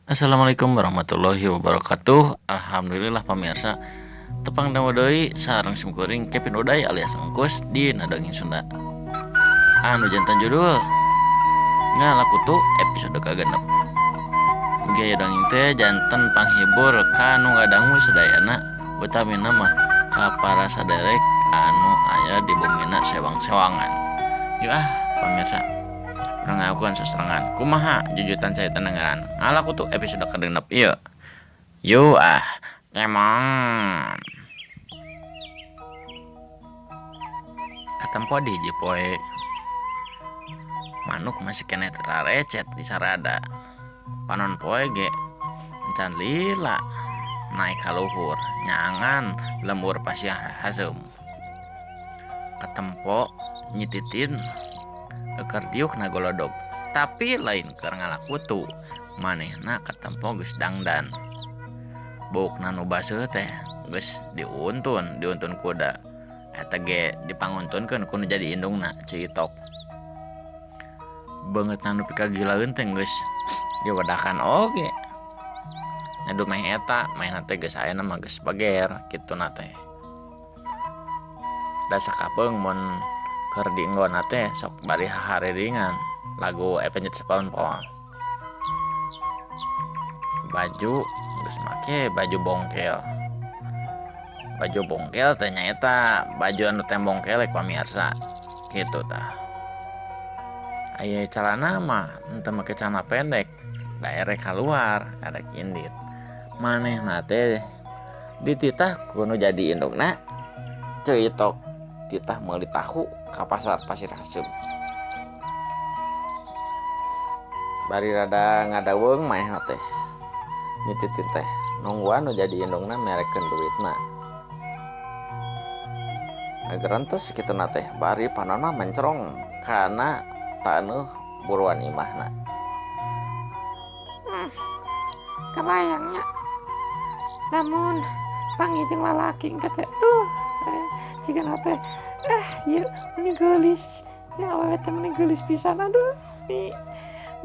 Assalamualaikum warahmatullahi wabarakatuh. Alhamdulillah pamirsa, tepang dan deui sareng simkuring Kevin Uday alias Engkus di Nadangin Sunda. Anu jantan judul ngalakutu episode kagenep. Gaya dongeng teh jantan panghibur kanu ngadangu sadayana utamina mah ka para saderek anu aya di bumina sewang-sewangan. Yuk pamirsa, urang ngakuan seserangan kumaha jujutan saya tenengan ngalakutu episode kagenep ieu. Yuk emang katempo di hiji poe manuk masih kena terarecet di sarada panon poe ge encan lila naik haluhur nyangan lembur pasiah hasem katempo nyititin eker diuk nagolodog tapi lain keur ngalakutu manehna katempo geus dangdan bukna nu baseuh teh geus diuntun kuda eta ge dipanguntunkeun ku nu jadi indungna citok banget nu pikagilaeun teh geus diwedakan oge nadu meh eta mainna teh geus ayeuna mah geus bager kituna teh da sakapeung mun keur dienggona teh sok bari hahariringan lagu Avenged Sevenfold baju geus make baju bongkel teh nyaeta baju anu teh bongkel pamirsa kitu tah aya calana mah henteu make celana pendek da erek keluar erek indit manehna teh dititah kudu jadi indungna ceuitok titah meuli tahu ka pasar Pasir Hasem bari rada ngadaweung manehna teh nyititin teh nungguan nu jadi indungna merekeun duitna ngagerantes kituna teh bari panonna mencrong kana taneuh buruan imahna kebayangnya namun pangijeng lalaki engke teh duh jigana teh ieu meni geulis ya awewe teh meni geulis pisan aduh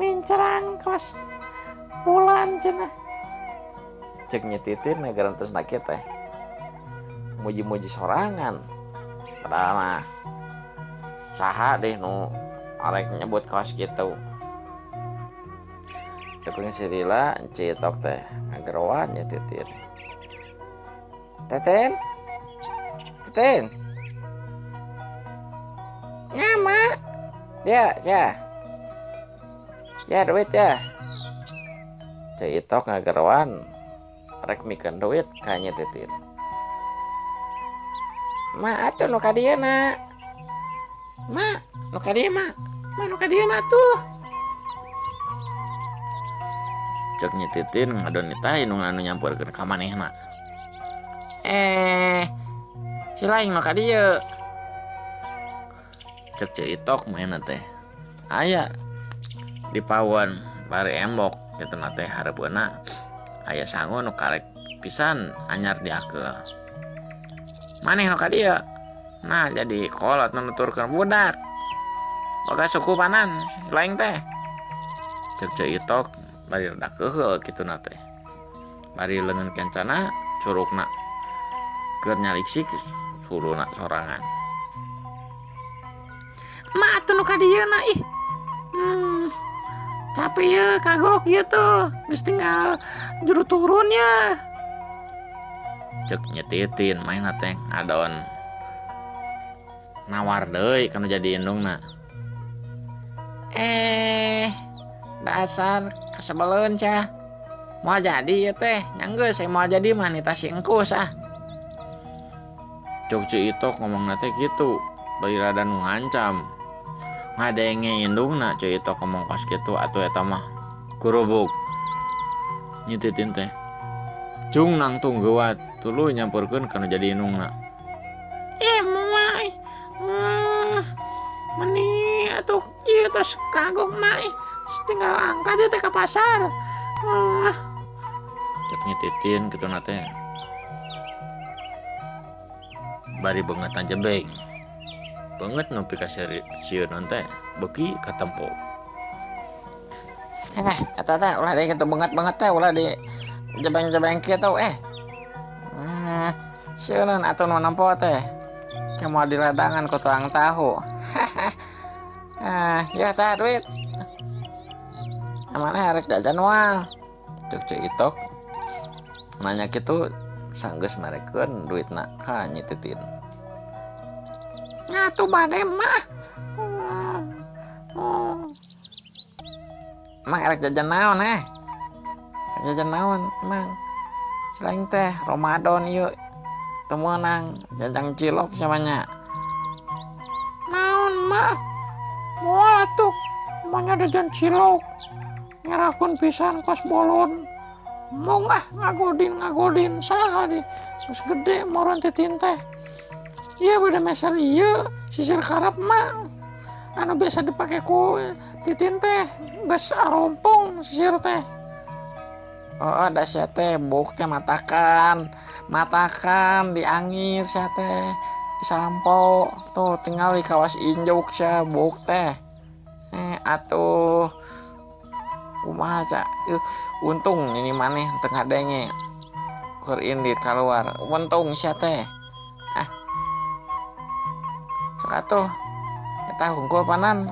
mencerang kelas bulan cenah cek nyetitin ngagerantes na kieu teh muji-muji sorangan padahal mah saha deh nu arek nyebut kaos kitu tekung sirila citok teh ngageroan nyetitin Teten nyama ya duit ya citok ngageroan rek mikeun duit ka nyetitin ma atuh nu ka dieu na ma nu ka dieu na tuh cek nyetitin ngadonitahin nu nyampurkeun ka manehna si laing nu ka dieu cek citok mainna teh aya di pawon bari embok kituna teh hareupeuna aya sangu nu karek pisan anyar diakeul maneh nu ka dieu nah jadi kolot nuturkeun budak boga suku panan laing teh cek citok bari rada keheul kituna teh bari leungeun kencana curugna keur nyaliksik suruna sorangan ma atuh nu ka dieu na capek ya kagok gitu geus tinggal juru turunnya cek nyetitin main teh ngadon nawar deui kana jadi indungna dasar kasebeleun cah mau jadi ya teh nyanggeus mau jadi mah nita si Engkus cok citok ngomongna teh kitu bari rada nu ngancam ngadenge indungna citok ngomong kos kitu atuh eta mah kurubuk nyetitin teh cung nang tunggeuat tuluy nyampurkeun kana jadi indungna moai meni atuh ieu tos kagok mai tinggal angkat teh ka pasar cek nyetitin kituna teh bari beungetan jebeng banget nepi ka sieun teh beuki katempo eta teh ulah di kitu banget teh ulah di jebeng-jebeng kitu seueun atuh nu nempo teh mau di ladangan ku tukang tahu. Ya tah duit mana arek jajan wae cek Itok nanya gitu sanggeus marekeun duitna ka Nyi Titin. Ngatu bade mah emang arek jajan naon jajan naon emang selain teh Ramadan yuk temenang jajan cilok samanya naon mah moal atuh emangnya jajan cilok ngerahkeun pisan kos bolon mau ngagodin saha di geus gede moron Titin teh iya beda meser ieu sisir karep mah anu biasa dipake ku Titin teh geus arompong sisir teh. Oh ada sia teh buk teh matakan diangir sia teh disampo tuh tinggal di kawas injuk sia buk teh atuh kumaha ca untung ini maneh teu ngadenge keur indit keluar untung sia teh sok atuh eta hungkul panan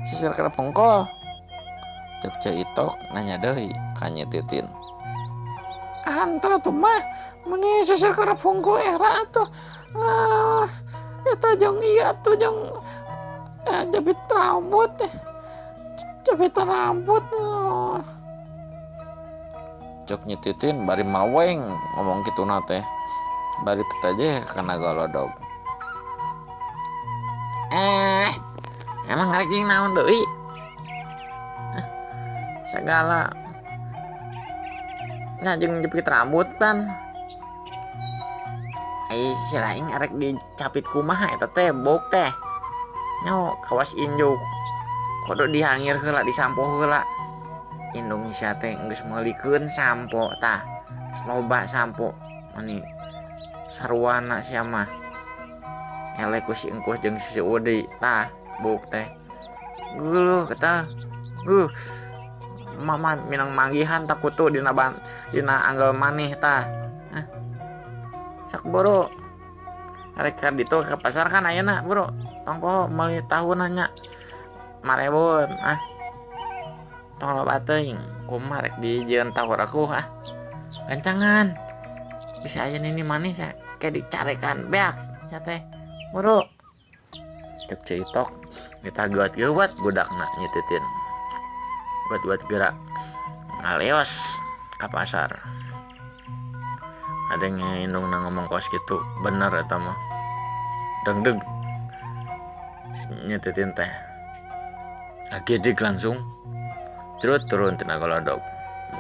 sisir kerep hungkul cek Itok nanya deui ka Nyi Titin. Anta tuh mah meni sisir kerep hungkul era atuh eta jeung ieu atuh jeung jepit rambut jepitan rambut cek Nyi Titin bari maweng ngomong kituna teh bari teh kana golodog. Emang ngarek naon deui segala ngajeng jepit rambut pan si laing arek dicapit kumaha eta teh bok teh nyo kawas injuk kudu dihangir heula disampo heula indung sia teh geus meulikeun sampo tah loba sampo mani saruana sia mah eleh ku si engkuh jeung si Udi tah bok teh geuleuh eta mama minang manggihan takutu dina anggel maneh tah sak boro arek ka ditu ke pasar kan ayeuna bro tong poho meuli tahu nanya marebon tong loba teuing kumaha rek dijieun tahu aku gancangan bisa aja ini manis ya kayak dicarekan beak nya teh bro cek Itok ditaguat-guat budakna Nyi Titin buat gerak ngaleos ke pasar ada yang indung ngomong kos gitu bener eta mah deg Nyi Titin teh agedik langsung turun tina golodog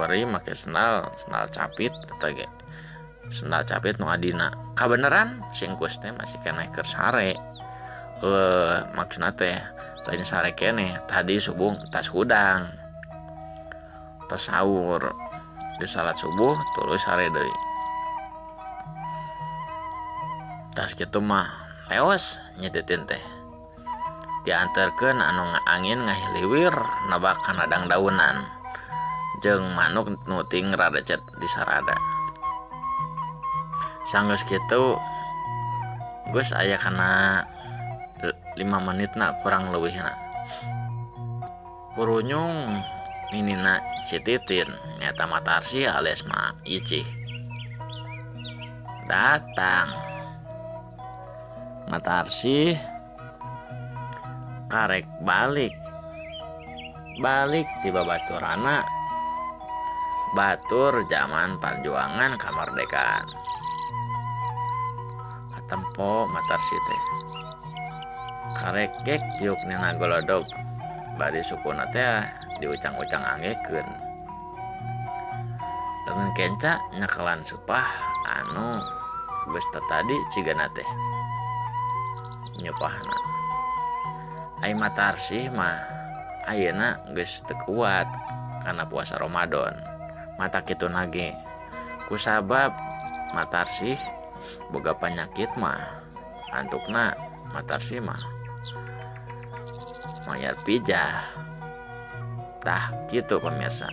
bari make sendal capit eta ge sendal capit nu adina kabeneran singkus teh masih kena keur sare maksudna teh tadi sare kene tadi subuh tas hudang pas sahur di salat subuh terus sare deui tas kitu mah leos Nyi Titin teh diantarkeun anu angin ngahiliwir nebak kana dangdaunan jeung manuk nu ting rada cet di sarada sanggeus kitu geus aya kana 5 menitna kurang leuwihna kurunyung ninina si Titin nyata Matarsi alias Ma Icih datang. Matarsi karek balik ti babaturana batur zaman perjuangan kamardekaan katempo Matarsi teh karek gek tiuk nina golodog bari sukuna teh diucang-ucang anggekeun dengan kenca nyekelan supah anu geus tadi cigana teh nyupahna ai Matarsi mah ayeuna geus teu kuat karena puasa Ramadan mata kitu nage kusabab Matarsi boga penyakit mah antukna Matarsi mah mayar pijah Tah gitu pemirsa.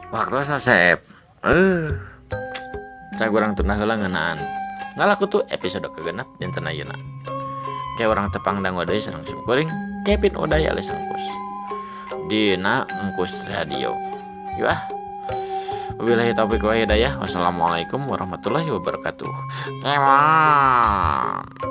Waktu sasep. Saya kurang tunah heula ngeunaan. Ngalaku tuh episode kegenap dinten ayeuna. Kayak orang tepang dangwa deui sareng simkuring Kevin Uday alias Engkus. Dina Engkus Radio. Yuk ah. Wabillahi taufiq wa hidayah. Wassalamualaikum warahmatullahi wabarakatuh. Kemon.